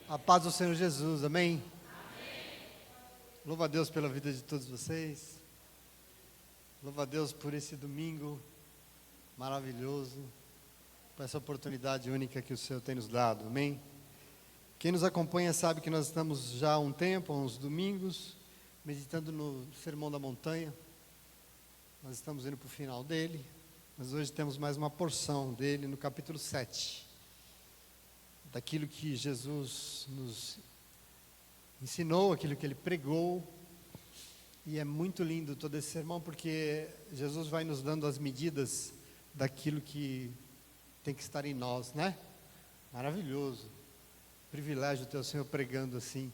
A paz do Senhor Jesus, amém? Louva a Deus pela vida de todos vocês. Louva a Deus por esse domingo maravilhoso, por essa oportunidade única que o Senhor tem nos dado, amém? Quem nos acompanha sabe que nós estamos já há um tempo, há uns domingos, meditando no Sermão da Montanha. Nós estamos indo para o final dele, mas hoje temos mais uma porção dele no capítulo 7. Daquilo que Jesus nos ensinou, aquilo que Ele pregou. E é muito lindo todo esse sermão, porque Jesus vai nos dando as medidas daquilo que tem que estar em nós, né? Maravilhoso. Privilégio ter o Senhor pregando assim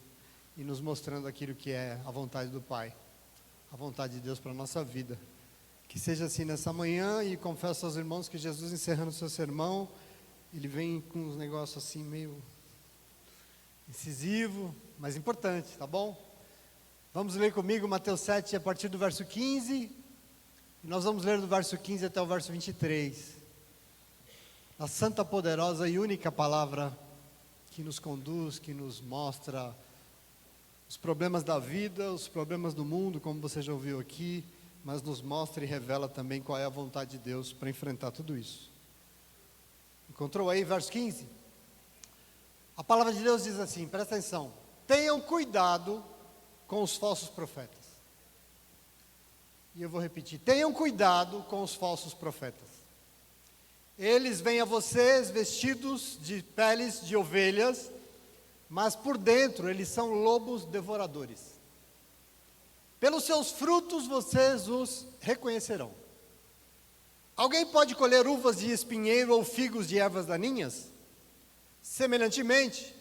e nos mostrando aquilo que é a vontade do Pai, a vontade de Deus para a nossa vida. Que seja assim nessa manhã, e confesso aos irmãos que Jesus, encerrando o seu sermão, Ele vem com uns negócios assim meio incisivo, mas importante, tá bom? Vamos ler comigo Mateus 7 a partir do verso 15. E nós vamos ler do verso 15 até o verso 23. A santa, poderosa e única palavra que nos conduz, que nos mostra os problemas da vida, os problemas do mundo, como você já ouviu aqui, mas nos mostra e revela também qual é a vontade de Deus para enfrentar tudo isso. Encontrou aí, verso 15? A palavra de Deus diz assim, presta atenção: tenham cuidado com os falsos profetas. E eu vou repetir: tenham cuidado com os falsos profetas. Eles vêm a vocês vestidos de peles de ovelhas, mas por dentro eles são lobos devoradores. Pelos seus frutos vocês os reconhecerão. Alguém pode colher uvas de espinheiro ou figos de ervas daninhas? Semelhantemente,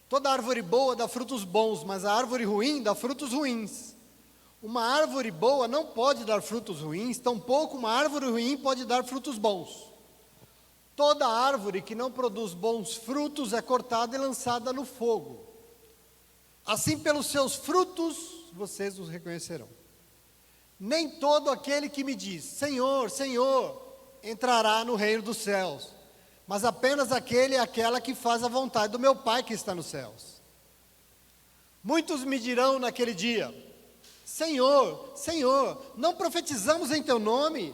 toda árvore boa dá frutos bons, mas a árvore ruim dá frutos ruins. Uma árvore boa não pode dar frutos ruins, tampouco uma árvore ruim pode dar frutos bons. Toda árvore que não produz bons frutos é cortada e lançada no fogo. Assim, pelos seus frutos, vocês os reconhecerão. Nem todo aquele que me diz, Senhor, Senhor, entrará no reino dos céus, mas apenas aquele e aquela que faz a vontade do meu Pai que está nos céus. Muitos me dirão naquele dia, Senhor, Senhor, não profetizamos em teu nome?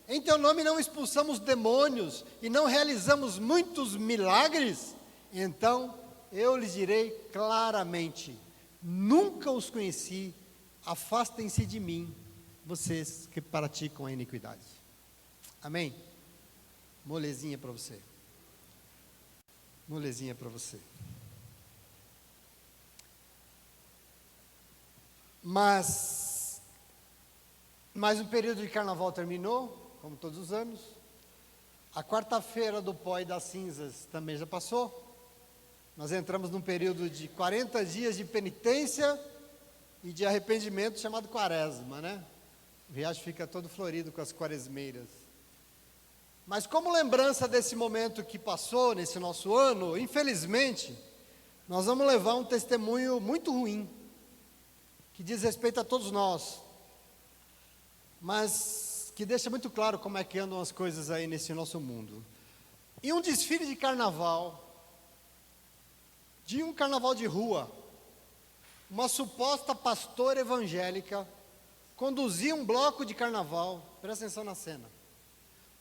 Em teu nome não expulsamos demônios e não realizamos muitos milagres? Então eu lhes direi claramente, nunca os conheci, afastem-se de mim, vocês que praticam a iniquidade. Amém? Molezinha para você. Molezinha para você. Mas o período de carnaval terminou, como todos os anos. A quarta-feira do pó e das cinzas também já passou. Nós entramos num período de 40 dias de penitência e de arrependimento chamado quaresma, né? O riacho fica todo florido com as quaresmeiras. Mas como lembrança desse momento que passou nesse nosso ano, infelizmente, nós vamos levar um testemunho muito ruim, que diz respeito a todos nós, mas que deixa muito claro como é que andam as coisas aí nesse nosso mundo. Em um desfile de carnaval, de rua, uma suposta pastora evangélica conduzia um bloco de carnaval, presta atenção na cena.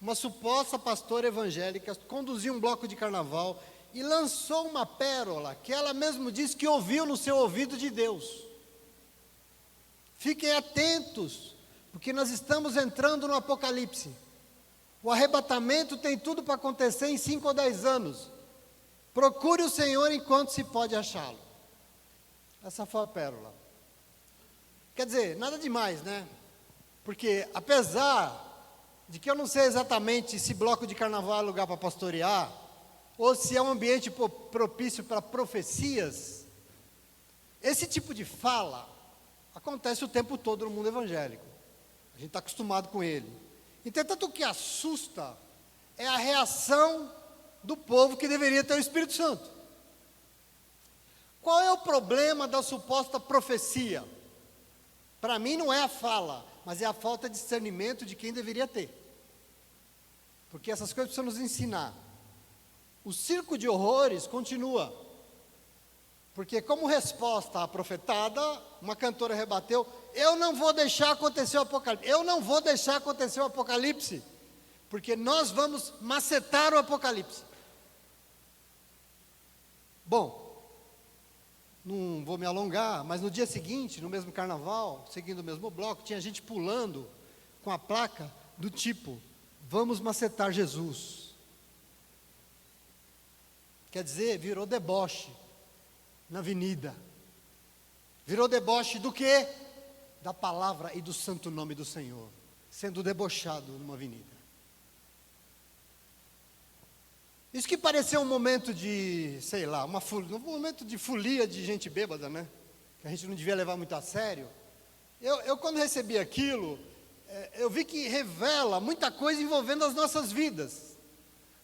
Uma suposta pastora evangélica conduziu um bloco de carnaval e lançou uma pérola que ela mesma disse que ouviu no seu ouvido de Deus. Fiquem atentos, porque nós estamos entrando no Apocalipse. O arrebatamento tem tudo para acontecer em 5 ou 10 anos. Procure o Senhor enquanto se pode achá-lo. Essa foi a pérola. Quer dizer, nada demais, né? Porque apesar de que eu não sei exatamente se bloco de carnaval é lugar para pastorear, ou se é um ambiente propício para profecias, esse tipo de fala acontece o tempo todo no mundo evangélico. A gente está acostumado com ele. Entretanto, o que assusta é a reação do povo que deveria ter o Espírito Santo. Qual é o problema da suposta profecia? Para mim não é a fala, mas é a falta de discernimento de quem deveria ter. Porque essas coisas precisam nos ensinar. O circo de horrores continua. Porque como resposta à profetada, uma cantora rebateu: eu não vou deixar acontecer o Apocalipse. Eu não vou deixar acontecer o Apocalipse. Porque nós vamos macetar o Apocalipse. Bom, não vou me alongar, mas no dia seguinte, no mesmo carnaval, seguindo o mesmo bloco, tinha gente pulando com a placa do tipo: vamos macetar Jesus. Quer dizer, virou deboche na avenida. Virou deboche do quê? Da palavra e do santo nome do Senhor, sendo debochado numa avenida. Isso que pareceu um momento de, sei lá, um momento de folia de gente bêbada, né? Que a gente não devia levar muito a sério. Eu quando recebi aquilo, eu vi que revela muita coisa envolvendo as nossas vidas.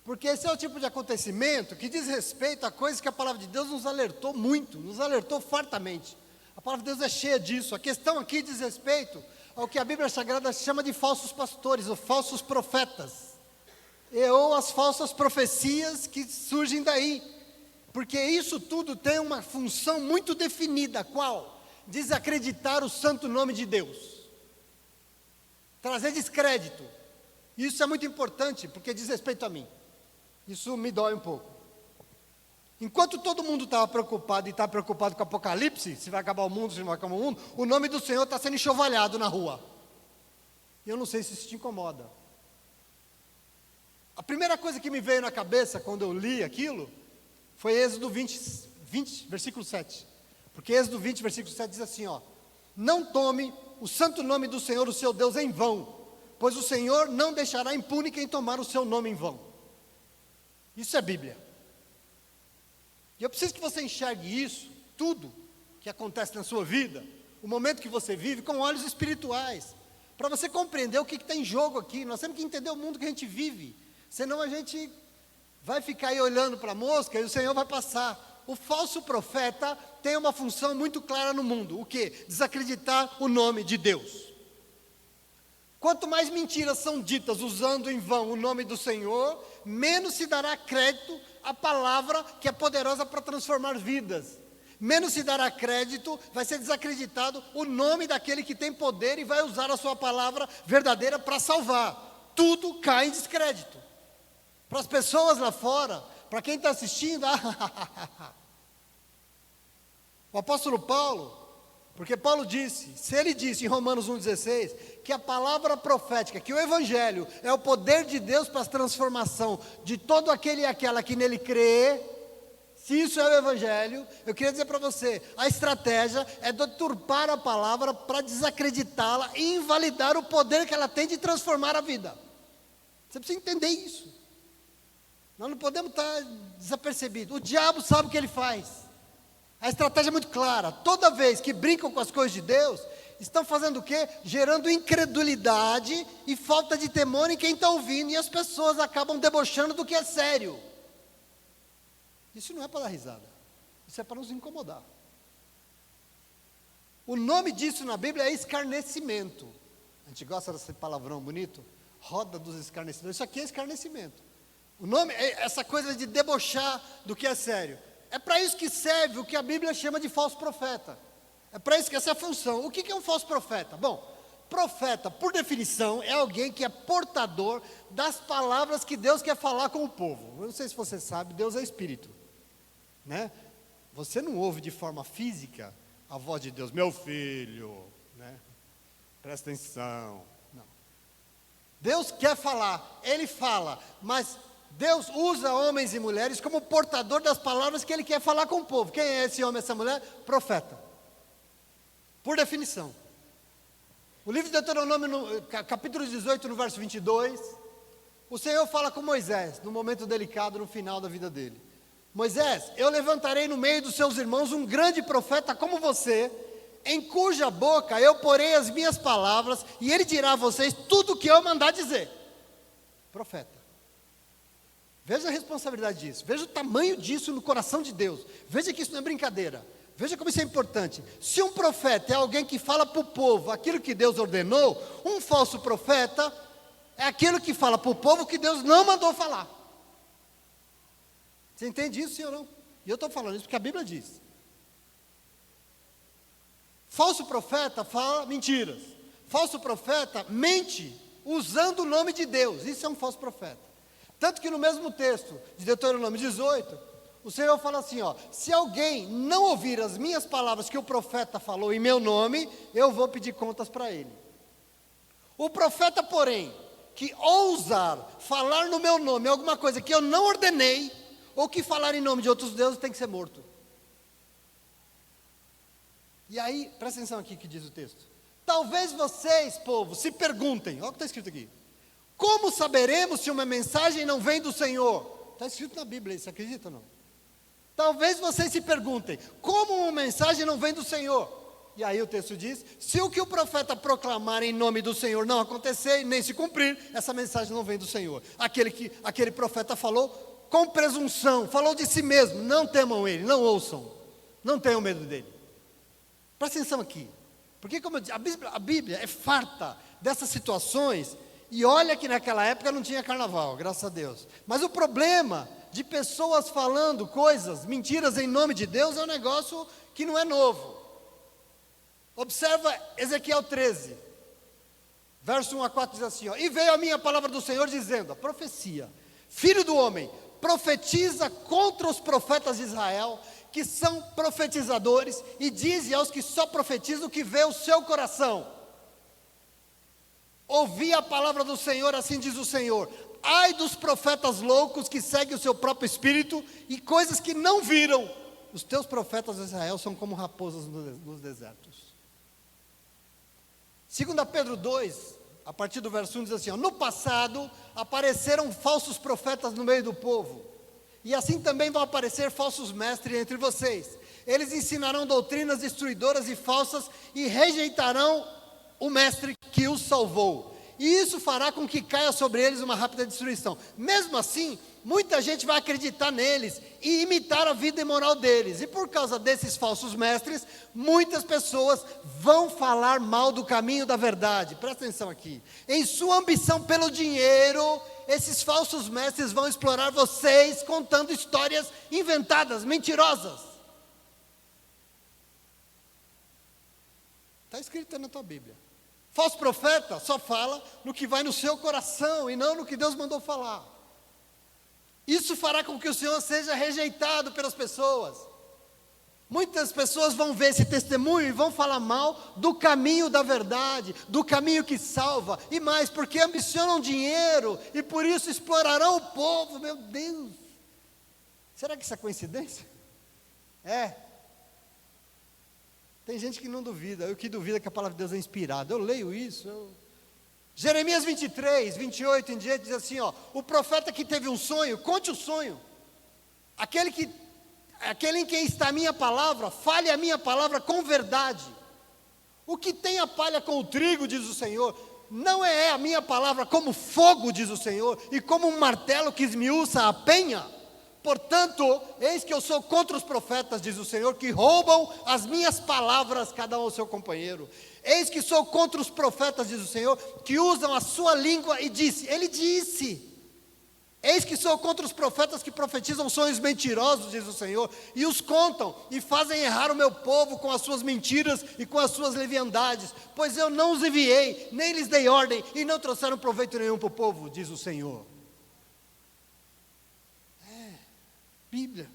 Porque esse é o tipo de acontecimento que diz respeito a coisas que a palavra de Deus nos alertou muito, nos alertou fartamente. A palavra de Deus é cheia disso. A questão aqui diz respeito ao que a Bíblia Sagrada chama de falsos pastores, ou falsos profetas. Ou as falsas profecias que surgem daí, porque isso tudo tem uma função muito definida, qual? Desacreditar o santo nome de Deus, trazer descrédito. Isso é muito importante, porque diz respeito a mim. Isso me dói um pouco. Enquanto todo mundo estava preocupado, e está preocupado com o Apocalipse, se vai acabar o mundo, se não vai acabar o mundo, o nome do Senhor está sendo enxovalhado na rua. E eu não sei se isso te incomoda. A primeira coisa que me veio na cabeça quando eu li aquilo foi Êxodo 20, versículo 7. Porque Êxodo 20, versículo 7 diz assim, ó: não tome o santo nome do Senhor, o seu Deus, em vão, pois o Senhor não deixará impune quem tomar o seu nome em vão. Isso é Bíblia. E eu preciso que você enxergue isso, tudo que acontece na sua vida, o momento que você vive, com olhos espirituais, para você compreender o que está em jogo aqui. Nós temos que entender o mundo que a gente vive. Senão a gente vai ficar aí olhando para a mosca e o Senhor vai passar. O falso profeta tem uma função muito clara no mundo. O quê? Desacreditar o nome de Deus. Quanto mais mentiras são ditas usando em vão o nome do Senhor, menos se dará crédito à palavra que é poderosa para transformar vidas. Menos se dará crédito, vai ser desacreditado o nome daquele que tem poder e vai usar a sua palavra verdadeira para salvar. Tudo cai em descrédito. Para as pessoas lá fora, para quem está assistindo, o apóstolo Paulo, porque Paulo disse, se ele disse em Romanos 1,16, que a palavra profética, que o Evangelho é o poder de Deus para a transformação de todo aquele e aquela que nele crê, se isso é o Evangelho, eu queria dizer para você, a estratégia é deturpar a palavra para desacreditá-la e invalidar o poder que ela tem de transformar a vida. Você precisa entender isso. Nós não podemos estar desapercebidos. O diabo sabe o que ele faz. A estratégia é muito clara. Toda vez que brincam com as coisas de Deus, estão fazendo o quê? Gerando incredulidade e falta de temor em quem está ouvindo. E as pessoas acabam debochando do que é sério. Isso não é para dar risada. Isso é para nos incomodar. O nome disso na Bíblia é escarnecimento. A gente gosta desse palavrão bonito? Roda dos escarnecedores. Isso aqui é escarnecimento. O nome é essa coisa de debochar do que é sério. É para isso que serve o que a Bíblia chama de falso profeta. É para isso que essa é a função. O que é um falso profeta? Bom, profeta, por definição, é alguém que é portador das palavras que Deus quer falar com o povo. Eu não sei se você sabe, Deus é espírito, né? Você não ouve de forma física a voz de Deus, meu filho, né? Presta atenção. Não. Deus quer falar, Ele fala, mas Deus usa homens e mulheres como portador das palavras que Ele quer falar com o povo. Quem é esse homem, essa mulher? Profeta. Por definição. O livro de Deuteronômio, no capítulo 18, no verso 22, o Senhor fala com Moisés, num momento delicado no final da vida dele. Moisés, eu levantarei no meio dos seus irmãos um grande profeta como você, em cuja boca eu porei as minhas palavras, e ele dirá a vocês tudo o que eu mandar dizer. Profeta. Veja a responsabilidade disso, veja o tamanho disso no coração de Deus, veja que isso não é brincadeira, veja como isso é importante. Se um profeta é alguém que fala para o povo aquilo que Deus ordenou, um falso profeta é aquele que fala para o povo que Deus não mandou falar. Você entende isso, sim ou não? E eu estou falando isso porque a Bíblia diz. Falso profeta fala mentiras. Falso profeta mente usando o nome de Deus. Isso é um falso profeta. Tanto que no mesmo texto de Deuteronômio 18, o Senhor fala assim, ó: se alguém não ouvir as minhas palavras que o profeta falou em meu nome, eu vou pedir contas para ele. O profeta, porém, que ousar falar no meu nome alguma coisa que eu não ordenei, ou que falar em nome de outros deuses, tem que ser morto. E aí, presta atenção aqui que diz o texto. Talvez vocês, povo, se perguntem, olha o que está escrito aqui: como saberemos se uma mensagem não vem do Senhor? Está escrito na Bíblia, você acredita ou não? Talvez vocês se perguntem, como uma mensagem não vem do Senhor? E aí o texto diz: se o que o profeta proclamar em nome do Senhor não acontecer e nem se cumprir, essa mensagem não vem do Senhor. Aquele profeta falou com presunção, falou de si mesmo. Não temam ele, não ouçam, não tenham medo dele. Presta atenção aqui, porque como eu disse, a Bíblia é farta dessas situações. E olha que naquela época não tinha carnaval, graças a Deus. Mas o problema de pessoas falando coisas, mentiras em nome de Deus, é um negócio que não é novo. Observa Ezequiel 13, verso 1 a 4, diz assim, ó: e veio a minha palavra do Senhor dizendo, a profecia: filho do homem, profetiza contra os profetas de Israel, que são profetizadores, e dize aos que só profetizam o que vê o seu coração. Ouvi a palavra do Senhor, assim diz o Senhor: ai dos profetas loucos que seguem o seu próprio espírito e coisas que não viram. Os teus profetas de Israel são como raposas nos desertos. 2 Pedro 2, a partir do verso 1, diz assim, ó: no passado apareceram falsos profetas no meio do povo, e assim também vão aparecer falsos mestres entre vocês. Eles ensinarão doutrinas destruidoras e falsas e rejeitarão o mestre que os salvou. E isso fará com que caia sobre eles uma rápida destruição. Mesmo assim, muita gente vai acreditar neles e imitar a vida imoral deles. E por causa desses falsos mestres, muitas pessoas vão falar mal do caminho da verdade. Presta atenção aqui. Em sua ambição pelo dinheiro, esses falsos mestres vão explorar vocês contando histórias inventadas, mentirosas. Está escrito na tua Bíblia. Falso profeta só fala no que vai no seu coração e não no que Deus mandou falar. Isso fará com que o Senhor seja rejeitado pelas pessoas. Muitas pessoas vão ver esse testemunho e vão falar mal do caminho da verdade, do caminho que salva, e mais, porque ambicionam dinheiro e por isso explorarão o povo. Meu Deus, será que isso é coincidência? É. Tem gente que não duvida, eu que duvida que a palavra de Deus é inspirada. Eu leio isso. Jeremias 23, 28 em diante diz assim, ó: o profeta que teve um sonho, conte o sonho. Aquele em quem está a minha palavra, fale a minha palavra com verdade. O que tem a palha com o trigo, diz o Senhor, não é a minha palavra como fogo, diz o Senhor, e como um martelo que esmiuça a penha? Portanto, eis que eu sou contra os profetas, diz o Senhor, que roubam as minhas palavras, cada um ao seu companheiro. Eis que sou contra os profetas, diz o Senhor, que usam a sua língua e disse. Ele disse. Eis que sou contra os profetas que profetizam sonhos mentirosos, diz o Senhor, e os contam, e fazem errar o meu povo com as suas mentiras e com as suas leviandades. Pois eu não os enviei, nem lhes dei ordem, e não trouxeram proveito nenhum para o povo, diz o Senhor. Bíblia.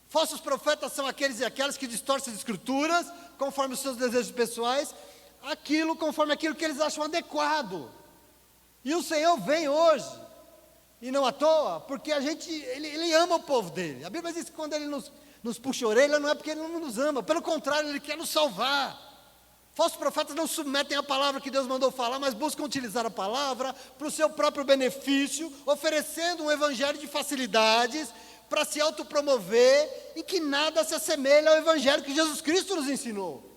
Falsos profetas são aqueles e aquelas que distorcem as escrituras conforme os seus desejos pessoais, conforme aquilo que eles acham adequado. E o Senhor vem hoje, e não à toa, porque Ele ama o povo dele. A Bíblia diz que quando Ele nos puxa a orelha, não é porque Ele não nos ama, pelo contrário, Ele quer nos salvar. Falsos profetas não submetem a palavra que Deus mandou falar, mas buscam utilizar a palavra para o seu próprio benefício, oferecendo um evangelho de facilidades, para se autopromover, e que nada se assemelha ao evangelho que Jesus Cristo nos ensinou.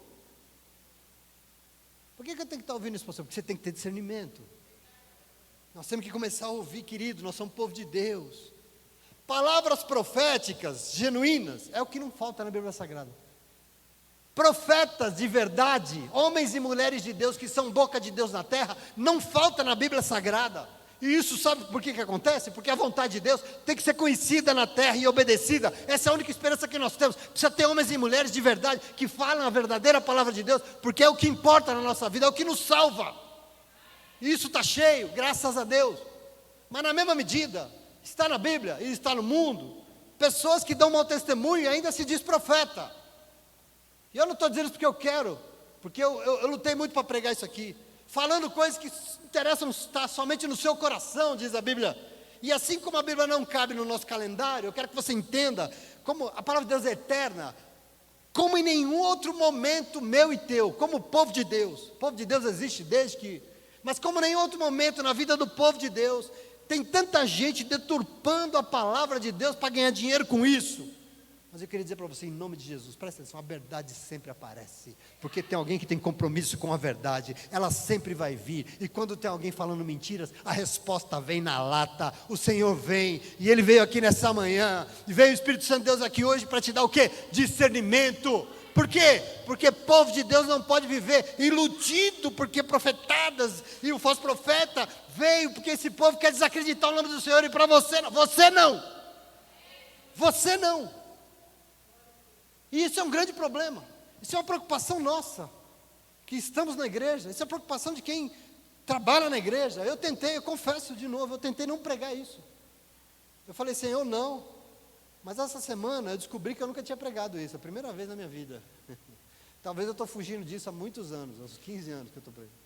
Por que eu tenho que estar ouvindo isso, pastor? Porque você tem que ter discernimento. Nós temos que começar a ouvir, querido, nós somos povo de Deus. Palavras proféticas, genuínas, é o que não falta na Bíblia Sagrada. Profetas de verdade, homens e mulheres de Deus que são boca de Deus na terra, não falta na Bíblia Sagrada. E isso sabe por que acontece? Porque a vontade de Deus tem que ser conhecida na terra e obedecida. Essa é a única esperança que nós temos. Precisa ter homens e mulheres de verdade que falam a verdadeira palavra de Deus, porque é o que importa na nossa vida, é o que nos salva. E isso está cheio, graças a Deus. Mas na mesma medida, está na Bíblia e está no mundo, pessoas que dão mau testemunho e ainda se diz profeta. E eu não estou dizendo isso porque eu quero, porque eu lutei muito para pregar isso aqui, falando coisas que interessam estar somente no seu coração, diz a Bíblia. E assim como a Bíblia não cabe no nosso calendário, eu quero que você entenda, como a palavra de Deus é eterna, como em nenhum outro momento meu e teu, como povo de Deus. O povo de Deus existe desde que... Mas como em nenhum outro momento na vida do povo de Deus, tem tanta gente deturpando a palavra de Deus para ganhar dinheiro com isso. Mas eu queria dizer para você, em nome de Jesus, presta atenção, a verdade sempre aparece, porque tem alguém que tem compromisso com a verdade, ela sempre vai vir, e quando tem alguém falando mentiras, a resposta vem na lata, o Senhor vem, e Ele veio aqui nessa manhã, e veio o Espírito Santo de Deus aqui hoje para te dar o quê? Discernimento. Por quê? Porque povo de Deus não pode viver iludido, porque profetadas e o falso profeta veio, porque esse povo quer desacreditar o nome do Senhor, e para você não, você não. E isso é um grande problema, isso é uma preocupação nossa, que estamos na igreja, isso é uma preocupação de quem trabalha na igreja. Eu confesso de novo, eu tentei não pregar isso. Eu falei, Senhor, não. Mas essa semana eu descobri que eu nunca tinha pregado isso, a primeira vez na minha vida. Talvez eu estou fugindo disso há muitos anos, há uns 15 anos que eu estou pregando.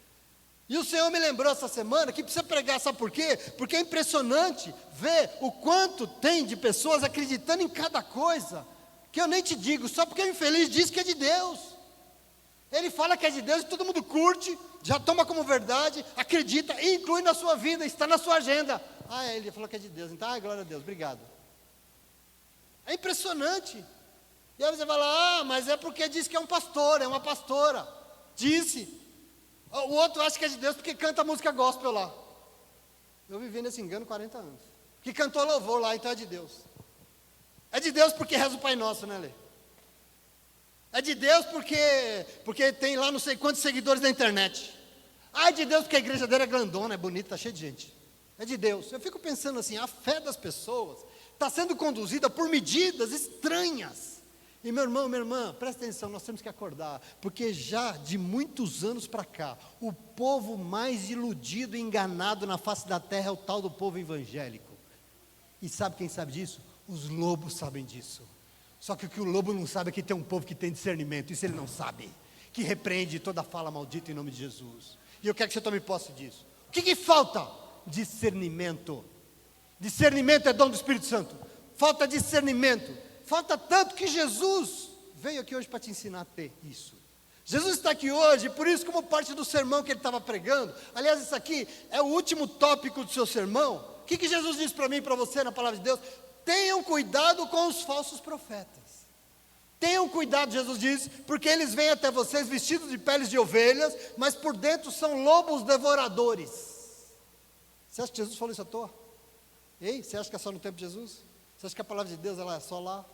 E o Senhor me lembrou essa semana que precisa pregar, sabe por quê? Porque é impressionante ver o quanto tem de pessoas acreditando em cada coisa, que eu nem te digo, só porque o infeliz diz que é de Deus. Ele fala que é de Deus e todo mundo curte, já toma como verdade, acredita e inclui na sua vida, está na sua agenda. Ele falou que é de Deus, então, glória a Deus, obrigado. É impressionante. E aí você fala, mas é porque diz que é um pastor, é uma pastora. Disse. O outro acha que é de Deus porque canta música gospel lá. Eu vivi nesse engano 40 anos. Que cantou louvor lá, então é de Deus. É de Deus porque reza o Pai Nosso, né, Lê? É de Deus porque tem lá não sei quantos seguidores na internet. É de Deus porque a igreja dele é grandona, é bonita, está cheia de gente. É de Deus. Eu fico pensando assim, a fé das pessoas está sendo conduzida por medidas estranhas. E meu irmão, minha irmã, presta atenção, nós temos que acordar, porque já de muitos anos para cá, o povo mais iludido e enganado na face da terra é o tal do povo evangélico. E sabe quem sabe disso? Os lobos sabem disso. Só que o que o lobo não sabe é que tem um povo que tem discernimento, isso ele não sabe, que repreende toda fala maldita em nome de Jesus. E eu quero que você tome posse disso. O que falta? Discernimento. Discernimento é dom do Espírito Santo. Falta discernimento. Falta tanto que Jesus veio aqui hoje para te ensinar a ter isso. Jesus está aqui hoje, por isso, como parte do sermão que ele estava pregando. Aliás, isso aqui é o último tópico do seu sermão. O que Jesus disse para mim e para você na palavra de Deus? Tenham cuidado com os falsos profetas. Tenham cuidado, Jesus diz, porque eles vêm até vocês vestidos de peles de ovelhas, mas por dentro são lobos devoradores. Você acha que Jesus falou isso à toa? Ei, você acha que é só no tempo de Jesus? Você acha que a palavra de Deus ela é só lá?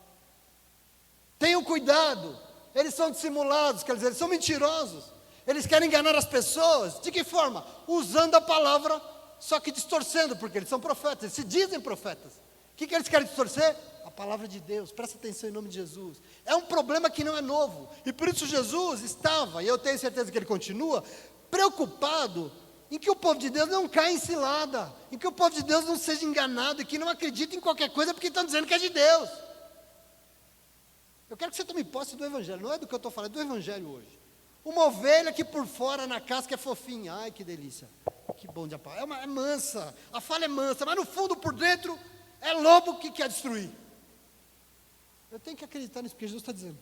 Tenham cuidado, eles são dissimulados, quer dizer, eles são mentirosos. Eles querem enganar as pessoas, de que forma? Usando a palavra, só que distorcendo, porque eles são profetas, eles se dizem profetas. O que eles querem distorcer? A palavra de Deus, presta atenção em nome de Jesus. É um problema que não é novo, e por isso Jesus estava, e eu tenho certeza que ele continua, preocupado em que o povo de Deus não caia em cilada, em que o povo de Deus não seja enganado, e que não acredite em qualquer coisa, porque estão dizendo que é de Deus. Eu quero que você tome posse do Evangelho, não é do que eu estou falando, é do Evangelho hoje. Uma ovelha que por fora na casca é fofinha, ai que delícia, que bom de apar. É mansa, a fala é mansa, mas no fundo, por dentro, é lobo que quer destruir. Eu tenho que acreditar nisso que Jesus está dizendo.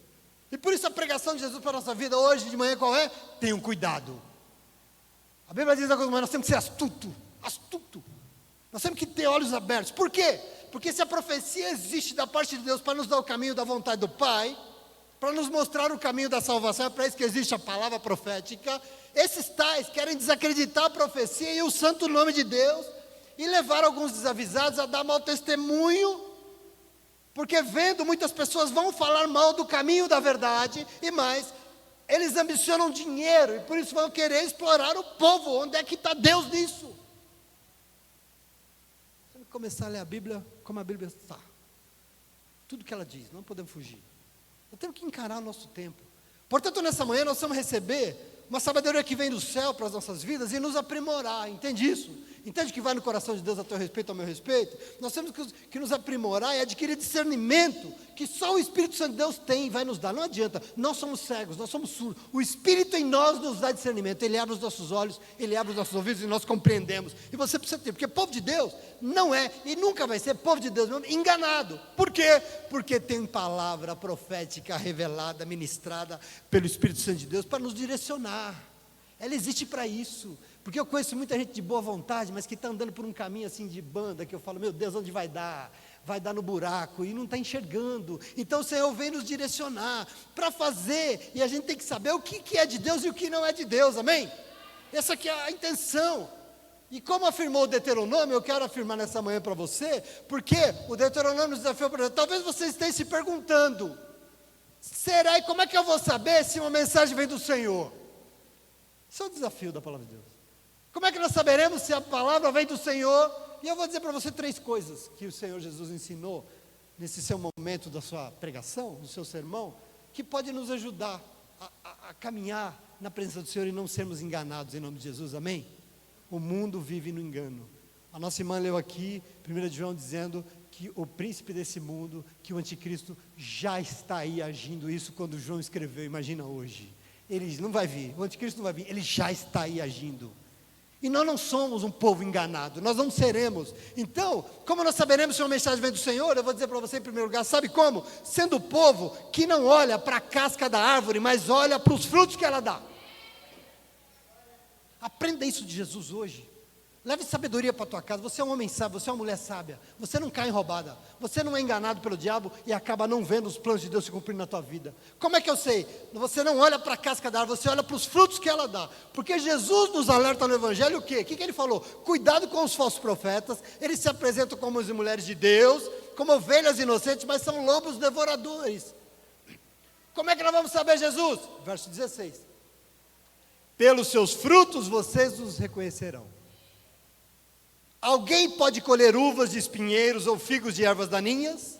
E por isso a pregação de Jesus para a nossa vida hoje de manhã qual é? Tenham cuidado. A Bíblia diz algumas coisas, nós temos que ser astuto. Nós temos que ter olhos abertos. Por quê? Porque se a profecia existe da parte de Deus para nos dar o caminho da vontade do Pai, para nos mostrar o caminho da salvação, é para isso que existe a palavra profética. Esses tais querem desacreditar a profecia e o santo nome de Deus e levar alguns desavisados a dar mau testemunho, porque vendo muitas pessoas vão falar mal do caminho da verdade, e mais, eles ambicionam dinheiro, e por isso vão querer explorar o povo. Onde é que está Deus nisso? começar a ler a Bíblia como a Bíblia está. Tudo que ela diz, não podemos fugir. Nós temos que encarar o nosso tempo. Portanto, nessa manhã nós vamos receber uma sabedoria que vem do céu para as nossas vidas e nos aprimorar, entende isso? Entende que vai no coração de Deus a teu respeito, ao meu respeito? Nós temos que nos aprimorar e adquirir discernimento que só o Espírito Santo de Deus tem e vai nos dar. Não adianta, nós somos cegos, nós somos surdos. O Espírito em nós nos dá discernimento, Ele abre os nossos olhos, Ele abre os nossos ouvidos e nós compreendemos. E você precisa ter, porque povo de Deus não é e nunca vai ser povo de Deus enganado. Por quê? Porque tem palavra profética revelada, ministrada pelo Espírito Santo de Deus para nos direcionar. Ela existe para isso. Porque eu conheço muita gente de boa vontade, mas que está andando por um caminho assim de banda, que eu falo, meu Deus, onde vai dar? Vai dar no buraco, e não está enxergando. Então o Senhor vem nos direcionar para fazer, e a gente tem que saber o que é de Deus e o que não é de Deus, amém? Essa aqui é a intenção. E como afirmou o Deuteronômio, eu quero afirmar nessa manhã para você, porque o Deuteronômio nos desafiou para talvez você esteja se perguntando, será e como é que eu vou saber se uma mensagem vem do Senhor? Esse é o desafio da palavra de Deus. Como é que nós saberemos se a palavra vem do Senhor? E eu vou dizer para você 3 coisas que o Senhor Jesus ensinou nesse seu momento da sua pregação, do seu sermão, que pode nos ajudar a caminhar na presença do Senhor e não sermos enganados em nome de Jesus, amém? O mundo vive no engano. A nossa irmã leu aqui, 1 João, dizendo que o príncipe desse mundo, que o anticristo já está aí agindo, isso quando João escreveu, imagina hoje. Ele não vai vir, o anticristo não vai vir, ele já está aí agindo. E nós não somos um povo enganado, nós não seremos. Então, como nós saberemos se uma mensagem vem do Senhor? Eu vou dizer para você em primeiro lugar, sabe como? Sendo o povo que não olha para a casca da árvore, mas olha para os frutos que ela dá. Aprenda isso de Jesus hoje. Leve sabedoria para a tua casa. Você é um homem sábio, você é uma mulher sábia. Você não cai em roubada. Você não é enganado pelo diabo e acaba não vendo os planos de Deus se cumprindo na tua vida. Como é que eu sei? Você não olha para a casca da árvore, você olha para os frutos que ela dá. Porque Jesus nos alerta no Evangelho o quê? O que ele falou? Cuidado com os falsos profetas. Eles se apresentam como as mulheres de Deus, como ovelhas inocentes, mas são lobos devoradores. Como é que nós vamos saber, Jesus? Verso 16. Pelos seus frutos vocês os reconhecerão. Alguém pode colher uvas de espinheiros ou figos de ervas daninhas?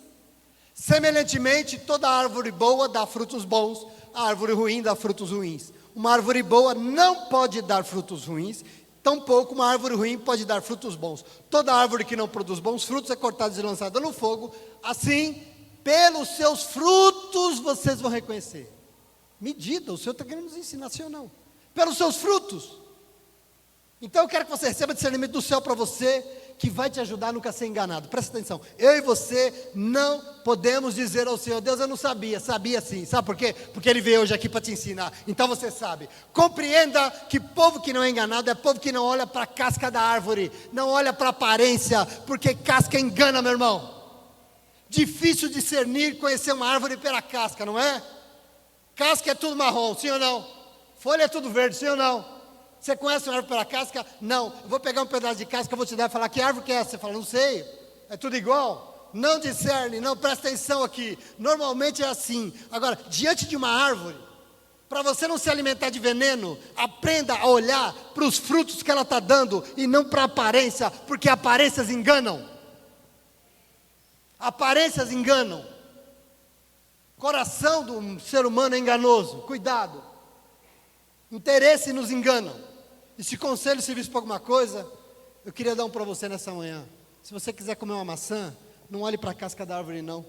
Semelhantemente, toda árvore boa dá frutos bons, a árvore ruim dá frutos ruins. Uma árvore boa não pode dar frutos ruins, tampouco uma árvore ruim pode dar frutos bons. Toda árvore que não produz bons frutos é cortada e lançada no fogo. Assim, pelos seus frutos vocês vão reconhecer. Medida, o Senhor está querendo nos ensinar, sim ou não? Pelos seus frutos. Então eu quero que você receba discernimento do céu para você, que vai te ajudar a nunca ser enganado. Presta atenção, eu e você não podemos dizer ao Senhor, Deus, eu não sabia, sabia sim. Sabe por quê? Porque Ele veio hoje aqui para te ensinar. Então você sabe. Compreenda que povo que não é enganado é povo que não olha para a casca da árvore, não olha para a aparência, porque casca engana, meu irmão. Difícil discernir, conhecer uma árvore pela casca, não é? Casca é tudo marrom, sim ou não? Folha é tudo verde, sim ou não? Você conhece uma árvore pela casca? Não. Eu vou pegar um pedaço de casca, vou te dar e falar, que árvore que é essa? Você fala, não sei. É tudo igual? Não discerne, não, presta atenção aqui. Normalmente é assim. Agora, diante de uma árvore, para você não se alimentar de veneno, aprenda a olhar para os frutos que ela está dando e não para a aparência, porque aparências enganam. Aparências enganam. Coração do ser humano é enganoso. Cuidado. Interesse nos engana. E se conselho serviço para alguma coisa, eu queria dar um para você nessa manhã. Se você quiser comer uma maçã, não olhe para a casca da árvore não.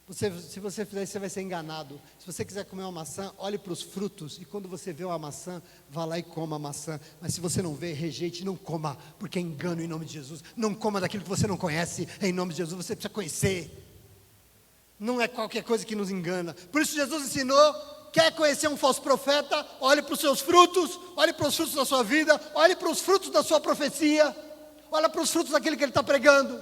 Se você fizer isso, você vai ser enganado. Se você quiser comer uma maçã, olhe para os frutos. E quando você vê uma maçã, vá lá e coma a maçã. Mas se você não vê, rejeite, não coma. Porque é engano em nome de Jesus. Não coma daquilo que você não conhece. Em nome de Jesus, você precisa conhecer. Não é qualquer coisa que nos engana. Por isso Jesus ensinou. Quer conhecer um falso profeta? Olhe para os seus frutos, olhe para os frutos da sua vida, olhe para os frutos da sua profecia, olhe para os frutos daquilo que ele está pregando.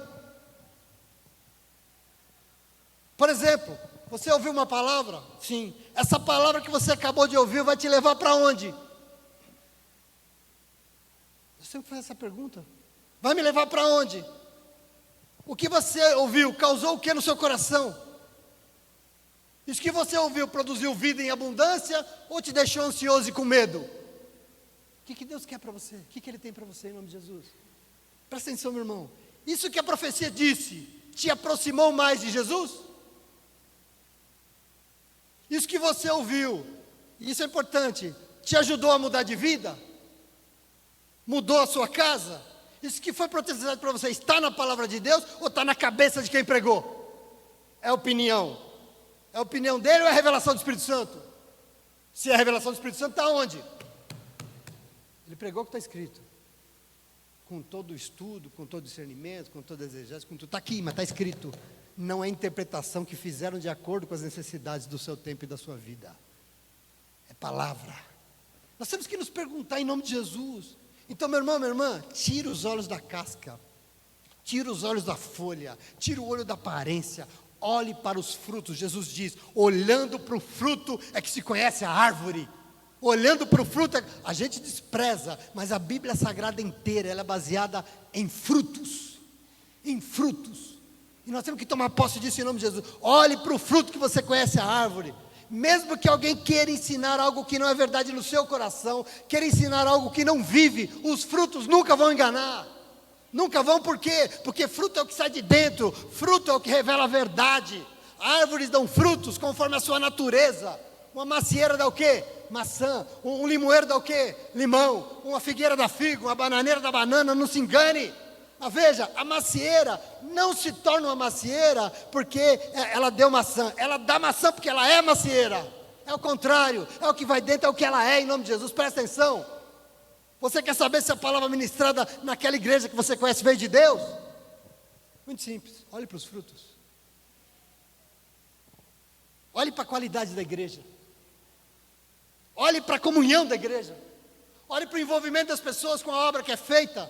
Por exemplo, você ouviu uma palavra? Sim. Essa palavra que você acabou de ouvir vai te levar para onde? Eu sempre faço essa pergunta. Vai me levar para onde? O que você ouviu causou o que no seu coração? Isso que você ouviu produziu vida em abundância ou te deixou ansioso e com medo? O que Deus quer para você? O que Ele tem para você em nome de Jesus? Presta atenção, meu irmão. Isso que a profecia disse, te aproximou mais de Jesus? Isso que você ouviu, isso é importante, te ajudou a mudar de vida? Mudou a sua casa? Isso que foi profetizado para você, está na palavra de Deus ou está na cabeça de quem pregou? É opinião. É a opinião dele ou é a revelação do Espírito Santo? Se é a revelação do Espírito Santo, está onde? Ele pregou o que está escrito. Com todo o estudo, com todo o discernimento, com toda a exegese, com tudo. Está aqui, mas está escrito. Não é interpretação que fizeram de acordo com as necessidades do seu tempo e da sua vida. É palavra. Nós temos que nos perguntar em nome de Jesus. Então, meu irmão, minha irmã, tira os olhos da casca. Tira os olhos da folha. Tira o olho da aparência. Olhe para os frutos. Jesus diz, olhando para o fruto é que se conhece a árvore. Olhando para o fruto, a gente despreza, mas a Bíblia Sagrada inteira, ela é baseada em frutos. Em frutos. E nós temos que tomar posse disso em nome de Jesus. Olhe para o fruto que você conhece a árvore. Mesmo que alguém queira ensinar algo que não é verdade no seu coração, queira ensinar algo que não vive, os frutos nunca vão enganar. Nunca vão, por quê? Porque fruto é o que sai de dentro, fruto é o que revela a verdade. Árvores dão frutos conforme a sua natureza. Uma macieira dá o quê? Maçã. Um limoeiro dá o quê? Limão. Uma figueira dá figo, uma bananeira dá banana, não se engane. Mas veja, a macieira não se torna uma macieira porque ela deu maçã. Ela dá maçã porque ela é macieira. É o contrário, é o que vai dentro, é o que ela é, em nome de Jesus. Presta atenção. Você quer saber se a palavra ministrada naquela igreja que você conhece veio de Deus? Muito simples, olhe para os frutos. Olhe para a qualidade da igreja. Olhe para a comunhão da igreja. Olhe para o envolvimento das pessoas com a obra que é feita.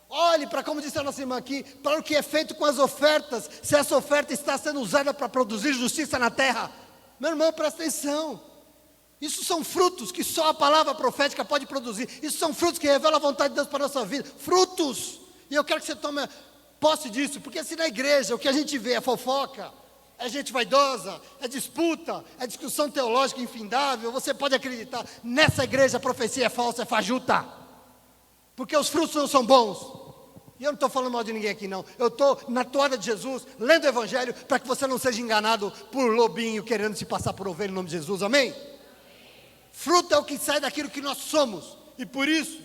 Olhe para, como disse a nossa irmã aqui, para o que é feito com as ofertas, se essa oferta está sendo usada para produzir justiça na terra. Meu irmão, presta atenção. Isso são frutos que só a palavra profética pode produzir. Isso são frutos que revelam a vontade de Deus para a nossa vida. Frutos. E eu quero que você tome posse disso, porque se na igreja o que a gente vê é fofoca, é gente vaidosa, é disputa, é discussão teológica infindável, você pode acreditar, nessa igreja a profecia é falsa, é fajuta. Porque os frutos não são bons. E eu não estou falando mal de ninguém aqui não. Eu estou na toada de Jesus, lendo o Evangelho, para que você não seja enganado por lobinho, querendo se passar por ovelha em nome de Jesus, amém? Fruto é o que sai daquilo que nós somos. E por isso,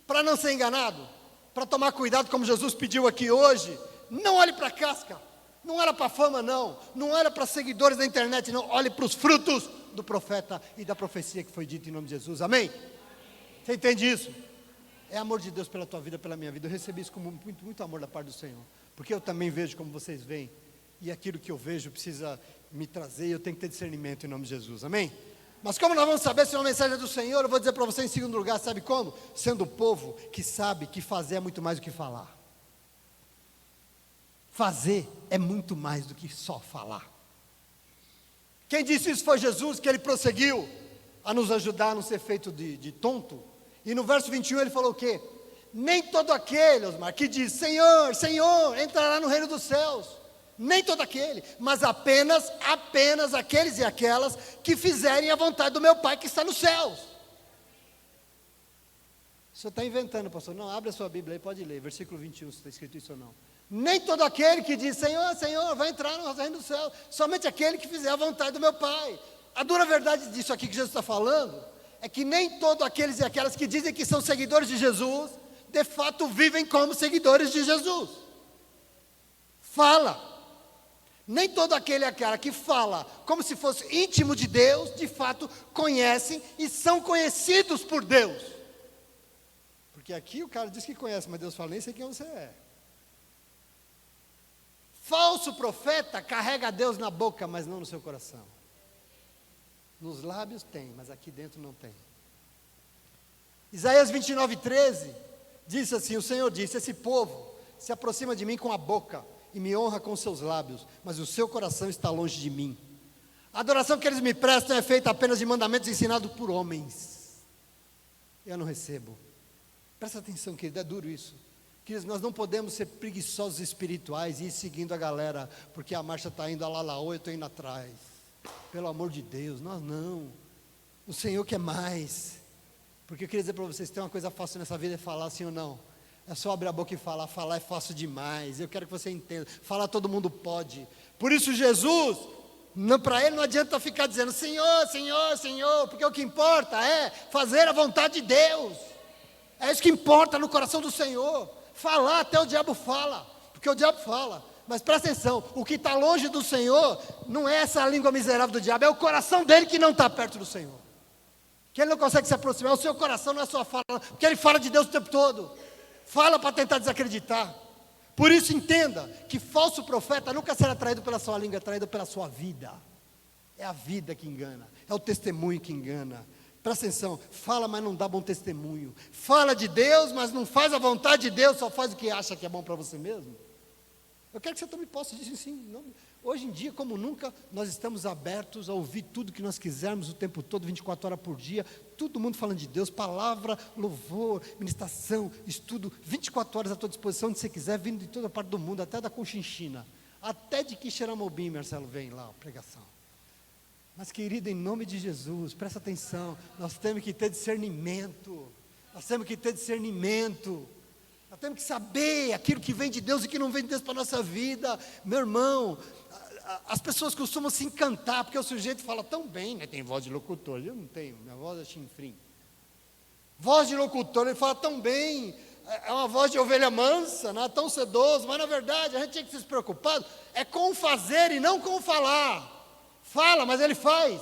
para não ser enganado, para tomar cuidado como Jesus pediu aqui hoje, não olhe para a casca, não olhe para a fama não, não olhe para seguidores da internet não, olhe para os frutos do profeta e da profecia que foi dita em nome de Jesus, amém? Você entende isso? É amor de Deus pela tua vida, pela minha vida. Eu recebi isso com muito, muito amor da parte do Senhor. Porque eu também vejo como vocês veem. E aquilo que eu vejo precisa me trazer. E eu tenho que ter discernimento em nome de Jesus. Amém? Mas como nós vamos saber se é uma mensagem é do Senhor? Eu vou dizer para você em segundo lugar, sabe como? Sendo o povo que sabe que fazer é muito mais do que falar. Fazer é muito mais do que só falar. Quem disse isso foi Jesus, que ele prosseguiu a nos ajudar a não ser feito de tonto. E no verso 21 ele falou o quê? Nem todo aquele, Osmar, que diz, Senhor, Senhor, entrará no reino dos céus. Nem todo aquele, mas apenas aqueles e aquelas que fizerem a vontade do meu Pai que está nos céus. O senhor está inventando, pastor. Não, abre a sua Bíblia aí, pode ler, versículo 21, se está escrito isso ou não. Nem todo aquele que diz, Senhor, Senhor, vai entrar no reino dos céus. Somente aquele que fizer a vontade do meu Pai. A dura verdade disso aqui que Jesus está falando é que nem todos aqueles e aquelas que dizem que são seguidores de Jesus, de fato vivem como seguidores de Jesus. Fala. Nem todo aquele e aquela que fala como se fosse íntimo de Deus, de fato conhecem e são conhecidos por Deus. Porque aqui o cara diz que conhece, mas Deus fala, nem sei quem você é. Falso profeta carrega Deus na boca, mas não no seu coração. Nos lábios tem, mas aqui dentro não tem. Isaías 29:13 disse assim, o Senhor disse, esse povo se aproxima de mim com a boca e me honra com seus lábios, mas o seu coração está longe de mim. A adoração que eles me prestam é feita apenas de mandamentos ensinados por homens. Eu não recebo. Presta atenção, querido, é duro isso. Queridos, nós não podemos ser preguiçosos espirituais e ir seguindo a galera, porque a marcha está indo a Lalaô, eu estou indo atrás. Pelo amor de Deus, nós não. O Senhor quer mais. Porque eu queria dizer para vocês, tem uma coisa fácil nessa vida é falar sim ou não. É só abrir a boca e falar. Falar é fácil demais. Eu quero que você entenda. Falar todo mundo pode. Por isso Jesus, para Ele não adianta ficar dizendo Senhor, Senhor, Senhor, porque o que importa é fazer a vontade de Deus. É isso que importa no coração do Senhor. Falar, até o diabo fala, porque o diabo fala. Mas presta atenção, o que está longe do Senhor não é essa língua miserável do diabo, é o coração dele que não está perto do Senhor. Que ele não consegue se aproximar, o seu coração não é só fala, porque ele fala de Deus o tempo todo. Fala para tentar desacreditar. Por isso entenda que falso profeta nunca será traído pela sua língua, é traído pela sua vida. É a vida que engana, é o testemunho que engana. Presta atenção, fala, mas não dá bom testemunho. Fala de Deus, mas não faz a vontade de Deus, só faz o que acha que é bom para você mesmo. Eu quero que você tome posse disso, sim. Hoje em dia, como nunca, nós estamos abertos a ouvir tudo que nós quisermos o tempo todo, 24 horas por dia, todo mundo falando de Deus, palavra, louvor, ministração, estudo, 24 horas à tua disposição, onde você quiser, vindo de toda parte do mundo, até da Conchinchina, até de Quixeramobim, Marcelo, vem lá, pregação. Mas querido, em nome de Jesus, presta atenção, nós temos que ter discernimento, nós temos que saber aquilo que vem de Deus e que não vem de Deus para a nossa vida. Meu irmão, as pessoas costumam se encantar, porque o sujeito fala tão bem, né? Tem voz de locutor, eu não tenho, minha voz é chinfrim. Voz de locutor, ele fala tão bem, é uma voz de ovelha mansa, não é tão sedoso, mas na verdade a gente tinha que se preocupar, é com o fazer e não com o falar. Fala, mas ele faz.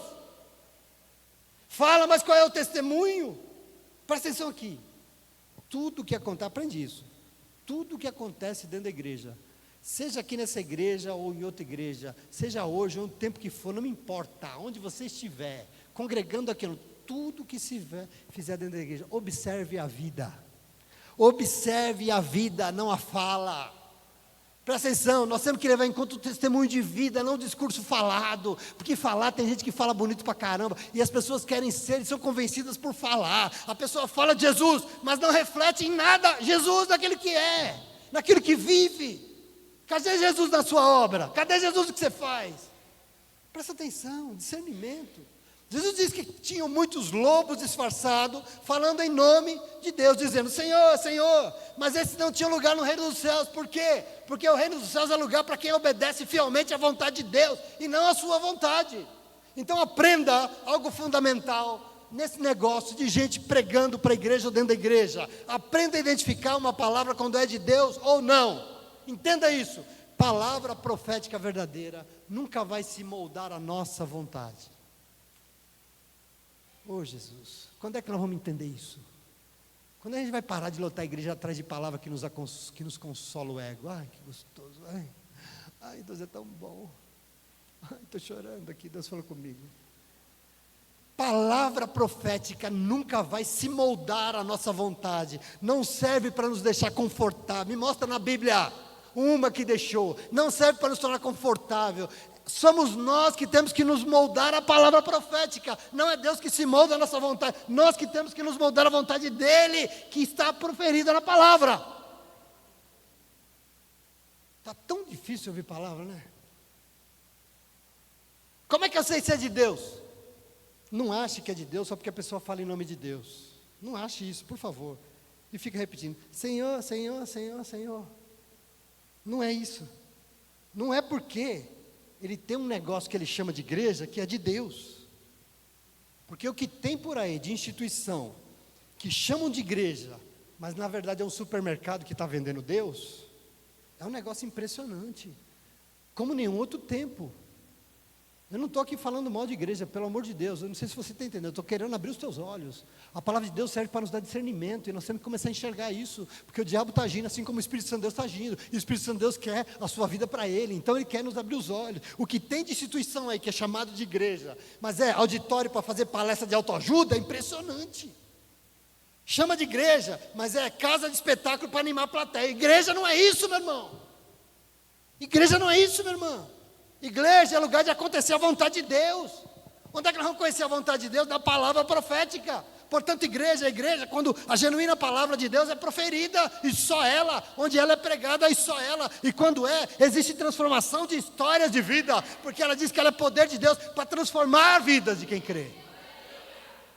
Fala, mas qual é o testemunho? Presta atenção aqui. Tudo que acontece, aprende isso. Tudo que acontece dentro da igreja, seja aqui nessa igreja ou em outra igreja, seja hoje ou no tempo que for, não me importa, onde você estiver, congregando aquilo, tudo que se fizer dentro da igreja, observe a vida. Observe a vida, não a fala. Presta atenção, nós temos que levar em conta o testemunho de vida, não o discurso falado, porque falar, tem gente que fala bonito pra caramba, e as pessoas querem ser e são convencidas por falar. A pessoa fala de Jesus, mas não reflete em nada Jesus naquele que é, naquilo que vive. Cadê Jesus na sua obra? Cadê Jesus no que você faz? Presta atenção, discernimento. Jesus disse que tinham muitos lobos disfarçados, falando em nome de Deus, dizendo, Senhor, Senhor, mas esses não tinham lugar no reino dos céus. Por quê? Porque o reino dos céus é lugar para quem obedece fielmente à vontade de Deus, e não à sua vontade. Então aprenda algo fundamental nesse negócio de gente pregando para a igreja ou dentro da igreja. Aprenda a identificar uma palavra quando é de Deus ou não. Entenda isso, palavra profética verdadeira nunca vai se moldar à nossa vontade. Oh Jesus, quando é que nós vamos entender isso? Quando a gente vai parar de lotar a igreja atrás de palavra que nos consola o ego? Ai, que gostoso, ai, Deus é tão bom, ai, estou chorando aqui, Deus falou comigo. Palavra profética nunca vai se moldar à nossa vontade, não serve para nos deixar confortável. Me mostra na Bíblia uma que deixou, não serve para nos tornar confortável. Somos nós que temos que nos moldar à palavra profética, não é Deus que se molda à nossa vontade, nós que temos que nos moldar à vontade dEle, que está proferida na palavra. Está tão difícil ouvir palavra, né? Como é que eu sei se é de Deus? Não ache que é de Deus só porque a pessoa fala em nome de Deus. Não ache isso, por favor. E fica repetindo, Senhor, Senhor, Senhor, Senhor. Não é isso. Não é porque ele tem um negócio que ele chama de igreja, que é de Deus. Porque o que tem por aí de instituição, que chamam de igreja, mas na verdade é um supermercado que está vendendo Deus, é um negócio impressionante, como nenhum outro tempo. Eu não estou aqui falando mal de igreja, pelo amor de Deus, eu não sei se você está entendendo, eu estou querendo abrir os teus olhos. A palavra de Deus serve para nos dar discernimento, e nós temos que começar a enxergar isso, porque o diabo está agindo assim como o Espírito Santo de Deus está agindo, e o Espírito Santo de Deus quer a sua vida para ele, então ele quer nos abrir os olhos. O que tem de instituição aí, que é chamado de igreja, mas é auditório para fazer palestra de autoajuda, é impressionante. Chama de igreja, mas é casa de espetáculo para animar a plateia. Igreja não é isso, meu irmão. Igreja não é isso, meu irmão. Igreja é lugar de acontecer a vontade de Deus. Onde é que nós vamos conhecer a vontade de Deus? Na palavra profética. Portanto, igreja, quando a genuína palavra de Deus é proferida, e só ela, onde ela é pregada, e só ela, e quando existe transformação de histórias de vida, porque ela diz que ela é poder de Deus para transformar vidas de quem crê.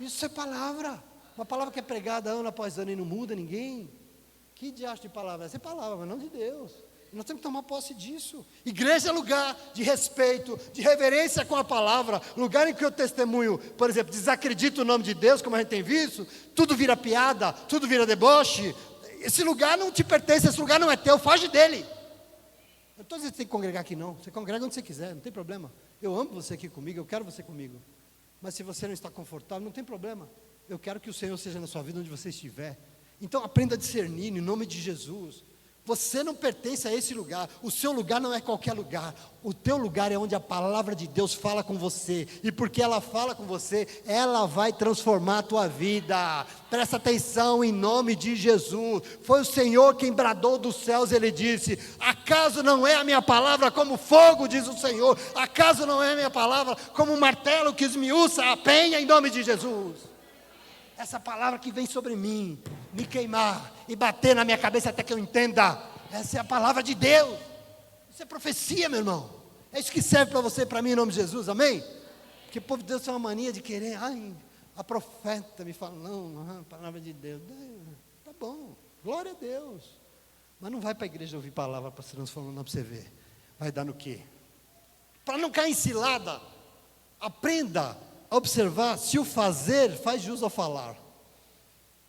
Isso é palavra, uma palavra que é pregada ano após ano e não muda ninguém, Que diacho de palavra? Essa é palavra, mas não de Deus. Nós temos que tomar posse disso. Igreja é lugar de respeito, de reverência com a palavra, lugar em que eu testemunho, por exemplo, desacredito o nome de Deus, como a gente tem visto, tudo vira piada, tudo vira deboche. Esse lugar não te pertence, esse lugar não é teu, foge dele. Eu estou dizendo que você tem que congregar aqui não, você congrega onde você quiser, não tem problema. Eu amo você aqui comigo, eu quero você comigo. Mas se você não está confortável, não tem problema. Eu quero que o Senhor seja na sua vida onde você estiver. Então aprenda a discernir em nome de Jesus. Você não pertence a esse lugar. O seu lugar não é qualquer lugar. O teu lugar é onde a palavra de Deus fala com você. E porque ela fala com você, ela vai transformar a tua vida. Presta atenção em nome de Jesus. Foi o Senhor quem bradou dos céus. Ele disse: acaso não é a minha palavra como fogo, diz o Senhor. Acaso não é a minha palavra como um martelo que esmiuça a penha, em nome de Jesus. Essa palavra que vem sobre mim, me queimar e bater na minha cabeça até que eu entenda. Essa é a palavra de Deus. Isso é profecia, meu irmão. É isso que serve para você e para mim, em nome de Jesus, amém? Porque o povo de Deus tem uma mania de querer, a profeta me fala, não, a palavra de Deus. Tá bom, glória a Deus. Mas não vai para a igreja ouvir palavra para se transformar, não, para você ver. Vai dar no quê? Para não cair em cilada, aprenda a observar se o fazer faz jus ao falar.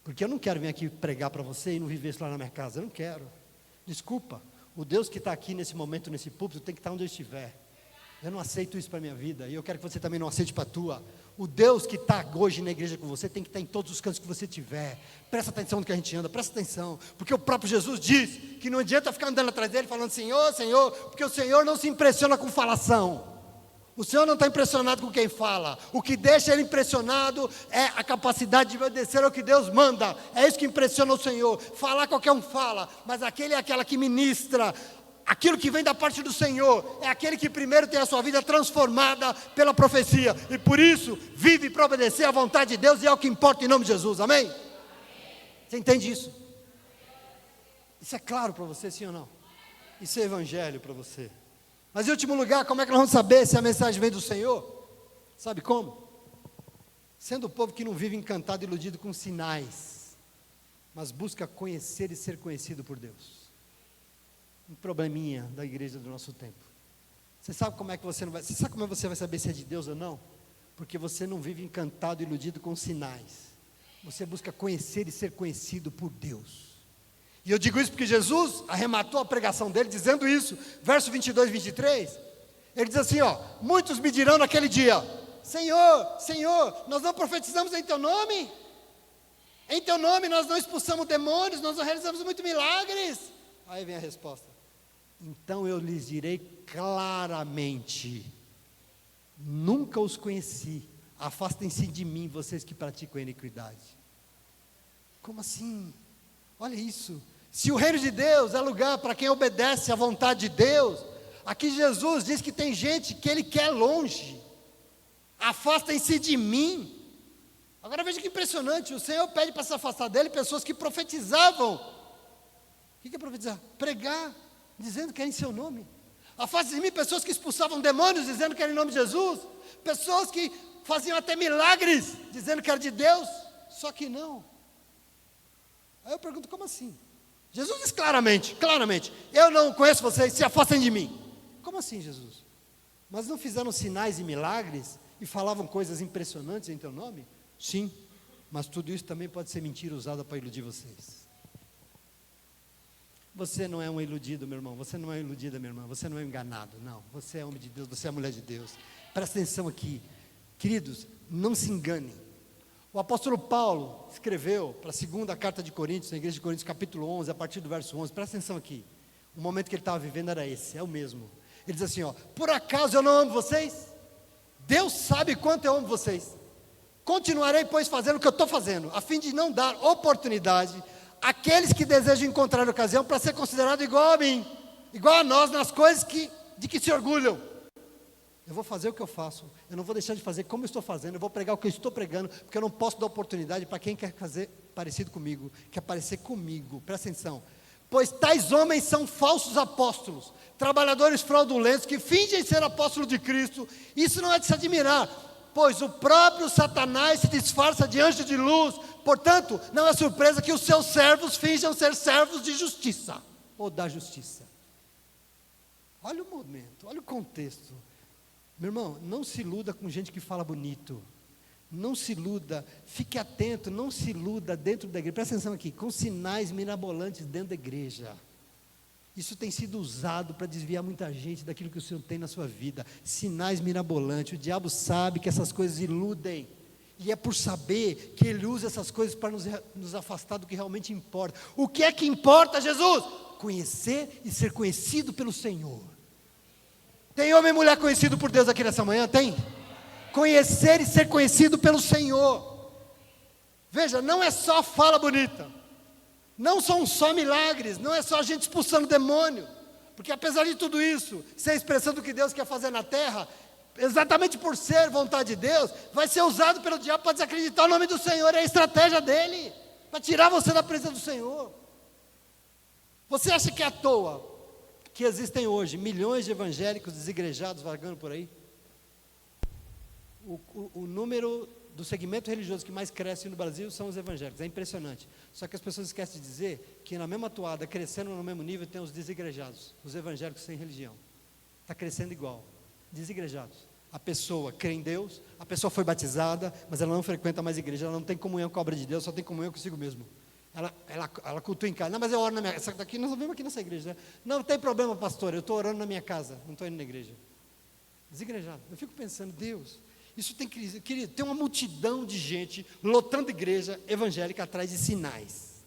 Porque eu não quero vir aqui pregar para você e não viver isso lá na minha casa. Eu não quero. Desculpa. O Deus que está aqui nesse momento, nesse púlpito, tem que estar onde eu estiver. Eu não aceito isso para a minha vida. E eu quero que você também não aceite para a tua. O Deus que está hoje na igreja com você tem que estar em todos os cantos que você tiver. Presta atenção no que a gente anda, presta atenção. Porque o próprio Jesus diz que não adianta ficar andando atrás dele falando Senhor, Senhor, porque o Senhor não se impressiona com falação. O Senhor não está impressionado com quem fala. O que deixa Ele impressionado é a capacidade de obedecer ao que Deus manda. É isso que impressiona o Senhor. Falar qualquer um fala, mas aquele é aquela que ministra. Aquilo que vem da parte do Senhor é aquele que primeiro tem a sua vida transformada pela profecia. E por isso vive para obedecer à vontade de Deus e é o que importa em nome de Jesus, amém? Você entende isso? Isso é claro para você, sim ou não? Isso é evangelho para você. Mas em último lugar, como é que nós vamos saber se a mensagem vem do Senhor? Sabe como? Sendo o povo que não vive encantado e iludido com sinais, mas busca conhecer e ser conhecido por Deus. Um probleminha da igreja do nosso tempo. Você sabe como é que você não vai, você sabe como você vai saber se é de Deus ou não? Porque você não vive encantado e iludido com sinais. Você busca conhecer e ser conhecido por Deus. E eu digo isso porque Jesus arrematou a pregação dele dizendo isso, verso 22 e 23, ele diz assim, muitos me dirão naquele dia, Senhor, Senhor, nós não profetizamos em teu nome? Em teu nome nós não expulsamos demônios, nós não realizamos muitos milagres. Aí vem a resposta, então eu lhes direi claramente, nunca os conheci, afastem-se de mim, vocês que praticam a iniquidade. Como assim? Olha isso, se o reino de Deus é lugar para quem obedece à vontade de Deus, aqui Jesus diz que tem gente que Ele quer longe, afastem-se de mim. Agora veja que impressionante, o Senhor pede para se afastar dele pessoas que profetizavam. O que é profetizar? Pregar, dizendo que é em seu nome. Afaste de mim pessoas que expulsavam demônios, dizendo que era em nome de Jesus, pessoas que faziam até milagres, dizendo que era de Deus, só que não. Aí eu pergunto, como assim? Jesus diz claramente, eu não conheço vocês, se afastem de mim. Como assim, Jesus? Mas não fizeram sinais e milagres e falavam coisas impressionantes em teu nome? Sim, mas tudo isso também pode ser mentira usada para iludir vocês. Você não é um iludido, meu irmão, você não é iludida, minha irmã, você não é enganado, não. Você é homem de Deus, você é mulher de Deus. Presta atenção aqui, queridos, não se enganem. O apóstolo Paulo escreveu para a segunda carta de Coríntios, na igreja de Coríntios, capítulo 11, a partir do verso 11, presta atenção aqui, o momento que ele estava vivendo era esse, é o mesmo. Ele diz assim, por acaso eu não amo vocês? Deus sabe quanto eu amo vocês. Continuarei, pois, fazendo o que eu estou fazendo, a fim de não dar oportunidade àqueles que desejam encontrar ocasião para ser considerado igual a mim, igual a nós, nas coisas de que se orgulham. Eu vou fazer o que eu faço, eu não vou deixar de fazer como eu estou fazendo, eu vou pregar o que eu estou pregando, porque eu não posso dar oportunidade para quem quer fazer parecido comigo, quer parecer comigo, presta atenção. Pois tais homens são falsos apóstolos, trabalhadores fraudulentos, que fingem ser apóstolos de Cristo. Isso não é de se admirar, pois o próprio Satanás se disfarça de anjo de luz. Portanto, não é surpresa que os seus servos finjam ser servos de justiça, ou da justiça. Olha o momento, olha o contexto. Meu irmão, não se iluda com gente que fala bonito. Não se iluda, fique atento, não se iluda dentro da igreja. Presta atenção aqui, com sinais mirabolantes dentro da igreja. Isso tem sido usado para desviar muita gente daquilo que o Senhor tem na sua vida. Sinais mirabolantes, o diabo sabe que essas coisas iludem. E é por saber que ele usa essas coisas para nos afastar do que realmente importa. O que é que importa, Jesus? Conhecer e ser conhecido pelo Senhor. Tem homem e mulher conhecido por Deus aqui nessa manhã? Tem? Conhecer e ser conhecido pelo Senhor. Veja, não é só fala bonita, não são só milagres, não é só a gente expulsando demônio, porque apesar de tudo isso, ser a expressão do que Deus quer fazer na terra, exatamente por ser vontade de Deus, vai ser usado pelo diabo para desacreditar o nome do Senhor, é a estratégia dele, para tirar você da presença do Senhor. Você acha que é à toa que existem hoje milhões de evangélicos desigrejados vagando por aí? O número do segmento religioso que mais cresce no Brasil são os evangélicos, é impressionante. Só que as pessoas esquecem de dizer que na mesma toada, crescendo no mesmo nível, tem os desigrejados, os evangélicos sem religião. Está crescendo igual, desigrejados. A pessoa crê em Deus, a pessoa foi batizada, mas ela não frequenta mais igreja, ela não tem comunhão com a obra de Deus, só tem comunhão consigo mesmo. Ela cultua em casa. Não, mas eu oro na minha casa. Daqui nós vemos aqui nessa igreja, né? Não tem problema, pastor, eu estou orando na minha casa, não estou indo na igreja. Desigrejado. Eu fico pensando, Deus, isso tem que, querido, tem uma multidão de gente lotando igreja evangélica atrás de sinais.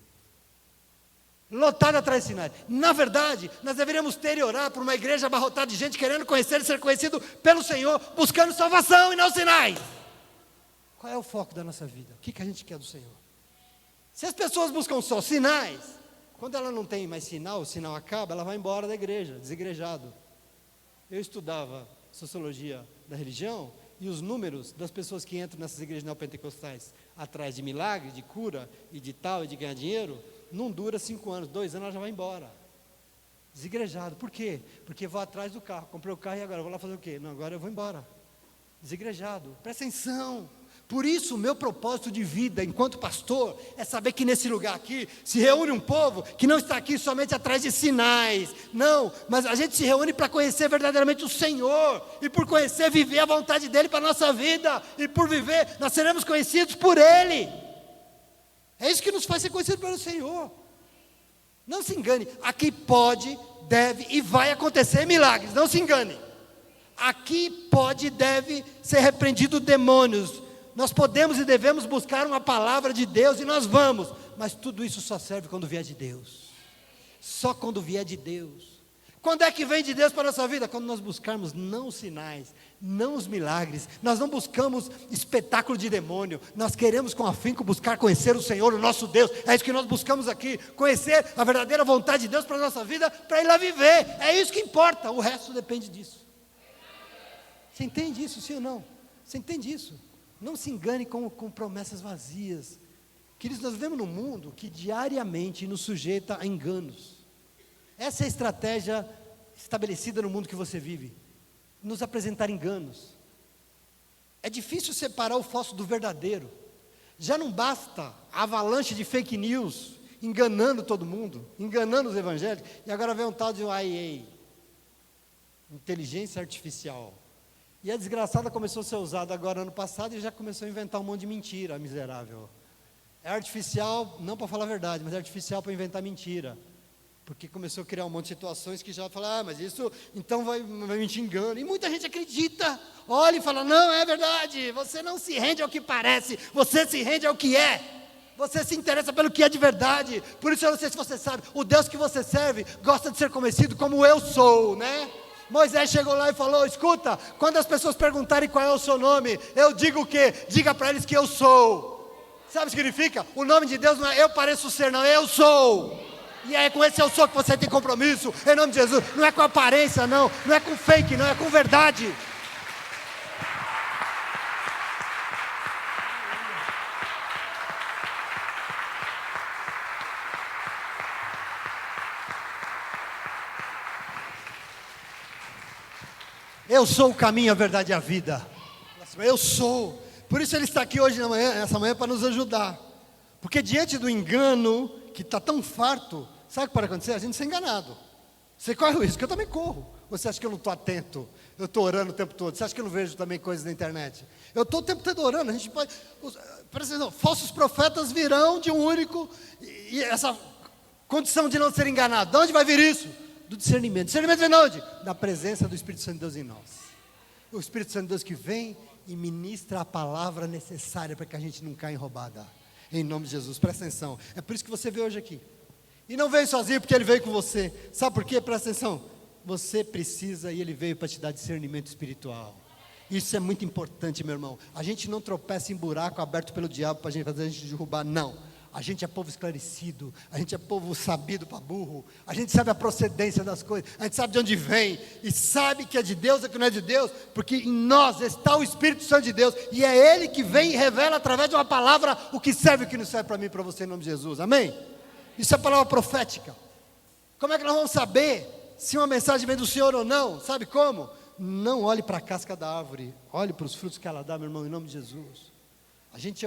Lotada atrás de sinais. Na verdade, nós deveríamos ter e orar por uma igreja abarrotada de gente querendo conhecer e ser conhecido pelo Senhor, buscando salvação e não sinais. Qual é o foco da nossa vida? O que a gente quer do Senhor? Se as pessoas buscam só sinais, quando ela não tem mais sinal, o sinal acaba, ela vai embora da igreja, desigrejado. Eu estudava sociologia da religião, e os números das pessoas que entram nessas igrejas neopentecostais atrás de milagre, de cura e de tal, e de ganhar dinheiro, não dura 5 anos, 2 anos ela já vai embora. Desigrejado. Por quê? Porque vou atrás do carro, comprei o carro e agora vou lá fazer o quê? Não, agora eu vou embora. Desigrejado. Presta atenção. Por isso o meu propósito de vida enquanto pastor é saber que nesse lugar aqui se reúne um povo que não está aqui somente atrás de sinais, não, mas a gente se reúne para conhecer verdadeiramente o Senhor, e por conhecer, viver a vontade dEle para a nossa vida, e por viver, nós seremos conhecidos por Ele. É isso que nos faz ser conhecidos pelo Senhor. Não se engane, aqui pode, deve e vai acontecer milagres, não se engane. Aqui pode e deve ser repreendido demônios. Nós podemos e devemos buscar uma palavra de Deus e nós vamos, mas tudo isso só serve quando vier de Deus. Só quando vier de Deus. Quando é que vem de Deus para a nossa vida? Quando nós buscarmos não os sinais, não os milagres. Nós não buscamos espetáculo de demônio. Nós queremos com afinco buscar conhecer o Senhor, o nosso Deus. É isso que nós buscamos aqui, conhecer a verdadeira vontade de Deus para a nossa vida, para ir lá viver. É isso que importa, o resto depende disso. Você entende isso, sim ou não? Você entende isso? Não se engane com promessas vazias. Queridos, nós vivemos num mundo que diariamente nos sujeita a enganos. Essa é a estratégia estabelecida no mundo que você vive. Nos apresentar enganos. É difícil separar o falso do verdadeiro. Já não basta a avalanche de fake news, enganando todo mundo, enganando os evangélicos, e agora vem um tal de IA, inteligência artificial. E a desgraçada começou a ser usada agora ano passado e já começou a inventar um monte de mentira, miserável. É artificial, não para falar a verdade, mas é artificial para inventar mentira. Porque começou a criar um monte de situações que já fala, mas isso então vai mentir engano. E muita gente acredita, olha e fala, não, é verdade, você não se rende ao que parece, você se rende ao que é. Você se interessa pelo que é de verdade. Por isso eu não sei se você sabe, o Deus que você serve gosta de ser conhecido como eu sou, né? Moisés chegou lá e falou, escuta, quando as pessoas perguntarem qual é o seu nome, eu digo o quê? Diga para eles que eu sou. Sabe o que significa? O nome de Deus não é eu pareço ser, não, eu sou. E é com esse eu sou que você tem compromisso, em nome de Jesus. Não é com aparência, não é com fake, não é com verdade. Eu sou o caminho, a verdade e a vida. Eu sou. Por isso ele está aqui hoje, essa manhã, para nos ajudar. Porque diante do engano, que está tão farto, sabe o que pode acontecer? A gente ser enganado. Você corre o risco, eu também corro. Você acha que eu não estou atento? Eu estou orando o tempo todo. Você acha que eu não vejo também coisas na internet? Eu estou o tempo todo orando. A gente pode. Presta atenção, falsos profetas virão de um único. E essa condição de não ser enganado. De onde vai vir isso? Do discernimento. Discernimento vem de onde? Da presença do Espírito Santo de Deus em nós. O Espírito Santo de Deus que vem e ministra a palavra necessária para que a gente não caia em roubada. Em nome de Jesus, presta atenção. É por isso que você veio hoje aqui. E não veio sozinho porque ele veio com você. Sabe por quê? Presta atenção. Você precisa e ele veio para te dar discernimento espiritual. Isso é muito importante, meu irmão. A gente não tropeça em buraco aberto pelo diabo para fazer a gente derrubar, não. A gente é povo esclarecido, a gente é povo sabido para burro, a gente sabe a procedência das coisas, a gente sabe de onde vem, e sabe que é de Deus e que não é de Deus, porque em nós está o Espírito Santo de Deus, e é Ele que vem e revela através de uma palavra o que serve e o que não serve para mim e para você em nome de Jesus, amém? Isso é palavra profética. Como é que nós vamos saber se uma mensagem vem do Senhor ou não? Sabe como? Não olhe para a casca da árvore, olhe para os frutos que ela dá, meu irmão, em nome de Jesus. A gente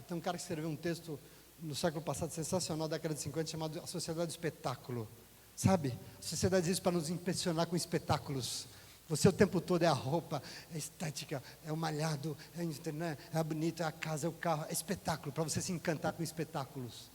tem um cara que escreveu um texto no século passado sensacional, década de 50, chamado A Sociedade do Espetáculo. Sabe? A sociedade diz isso para nos impressionar com espetáculos. Você o tempo todo é a roupa, é a estética, é o malhado, é a internet, é a bonita, é a casa, é o carro, é espetáculo, para você se encantar com espetáculos.